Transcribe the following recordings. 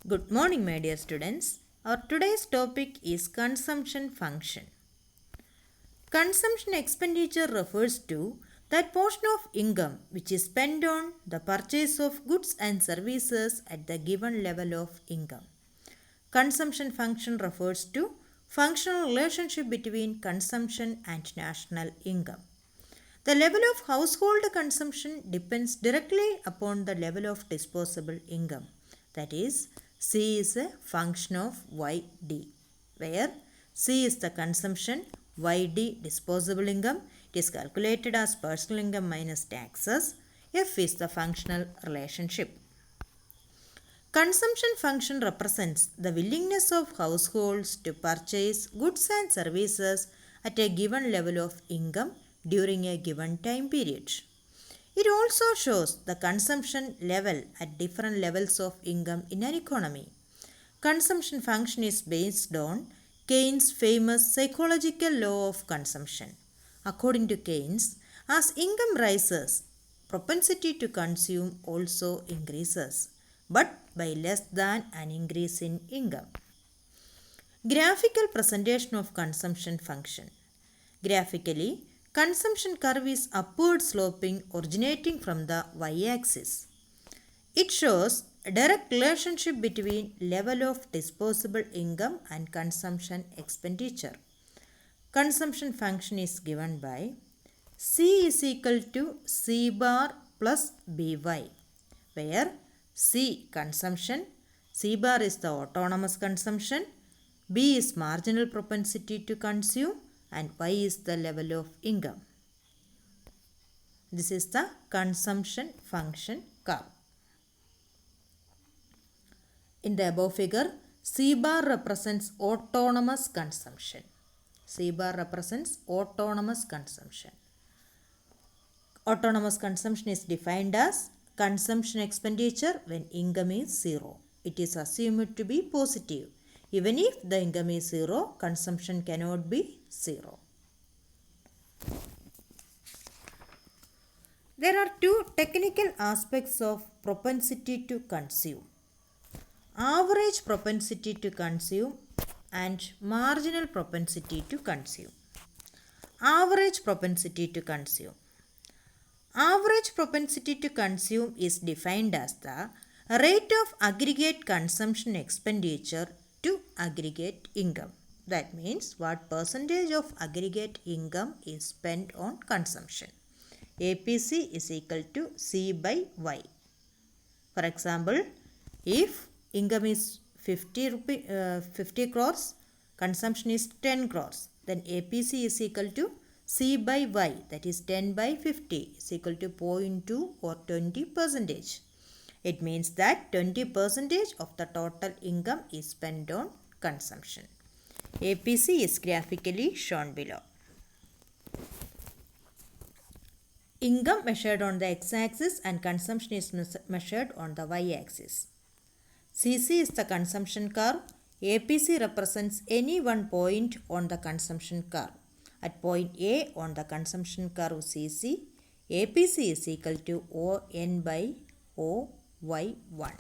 Good morning, my dear students. Our today's topic is consumption function. Consumption expenditure refers to that portion of income which is spent on the purchase of goods and services at the given level of income. Consumption function refers to functional relationship between consumption and national income. The level of household consumption depends directly upon the level of disposable income. That is, C is a function of YD, where C is the consumption, YD disposable income. It is calculated as personal income minus taxes. F is the functional relationship. Consumption function represents the willingness of households to purchase goods and services at a given level of income during a given time period. It also shows the consumption level at different levels of income in an economy. Consumption function is based on Keynes' famous psychological law of consumption. According to Keynes, as income rises, propensity to consume also increases, but by less than an increase in income. Graphical presentation of consumption function. Graphically, consumption curve is upward sloping originating from the y-axis. It shows a direct relationship between level of disposable income and consumption expenditure. Consumption function is given by C is equal to C bar plus By, where C consumption, C bar is the autonomous consumption, B is marginal propensity to consume, and Y is the level of income. This is the consumption function curve. In the above figure, C bar represents autonomous consumption. C bar represents autonomous consumption. Autonomous consumption is defined as consumption expenditure when income is zero. It is assumed to be positive. Even if the income is zero, consumption cannot be zero. There are two technical aspects of propensity to consume. Average propensity to consume and marginal propensity to consume. Average propensity to consume. Average propensity to consume is defined as the rate of aggregate consumption expenditure to aggregate income. That means what percentage of aggregate income is spent on consumption. APC is equal to C by Y. For example, if income is 50 crores, consumption is 10 crores, then APC is equal to C by Y, that is 10 by 50 is equal to 0.2 or 20%. It means that 20% of the total income is spent on consumption. APC is graphically shown below. Income measured on the x-axis and consumption is measured on the y-axis. CC is the consumption curve. APC represents any one point on the consumption curve. At point A on the consumption curve CC, APC is equal to ON by OY1.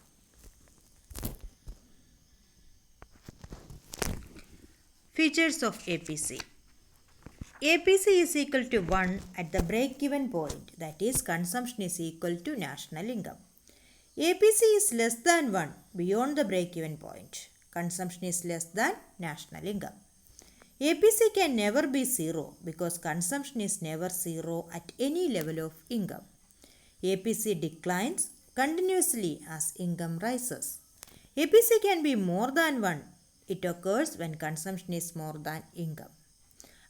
Features of APC. APC is equal to 1 at the break-even point, that is consumption is equal to national income. APC is less than 1 beyond the break-even point. Consumption is less than national income. APC can never be 0 because consumption is never 0 at any level of income. APC declines continuously as income rises. APC can be more than 1. It occurs when consumption is more than income.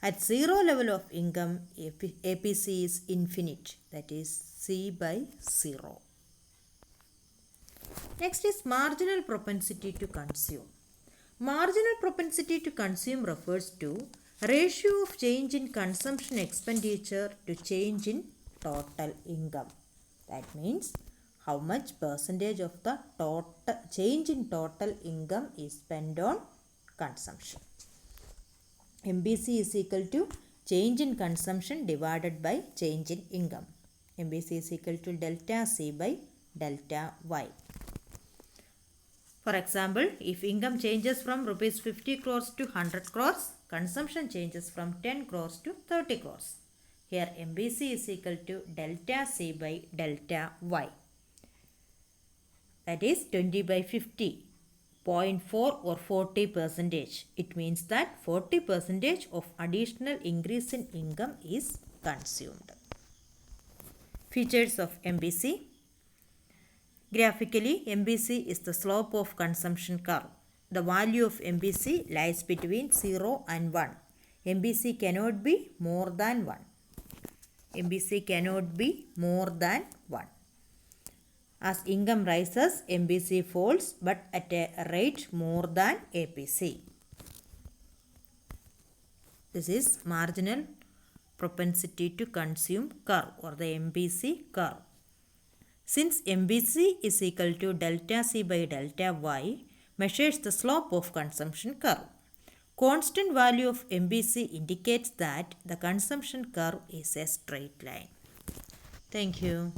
At 0 level of income, APC is infinite, that is C by 0. Next is marginal propensity to consume. Marginal propensity to consume refers to ratio of change in consumption expenditure to change in total income. That means how much percentage of the total change in total income is spent on consumption. MBC is equal to change in consumption divided by change in income. MBC is equal to delta C by delta Y. For example, if income changes from rupees 50 crores to 100 crores, consumption changes from 10 crores to 30 crores. Here MBC is equal to delta C by delta Y. That is 20 by 50, 0.4 or 40 percentage. It means that 40 percentage of additional increase in income is consumed. Features of MBC. Graphically, MBC is the slope of consumption curve. The value of MBC lies between 0 and 1. MBC cannot be more than 1. MBC cannot be more than 1. As income rises, MBC falls but at a rate more than APC. This is marginal propensity to consume curve or the MPC curve. Since MBC is equal to delta C by delta Y, measures the slope of consumption curve. Constant value of MBC indicates that the consumption curve is a straight line. Thank you.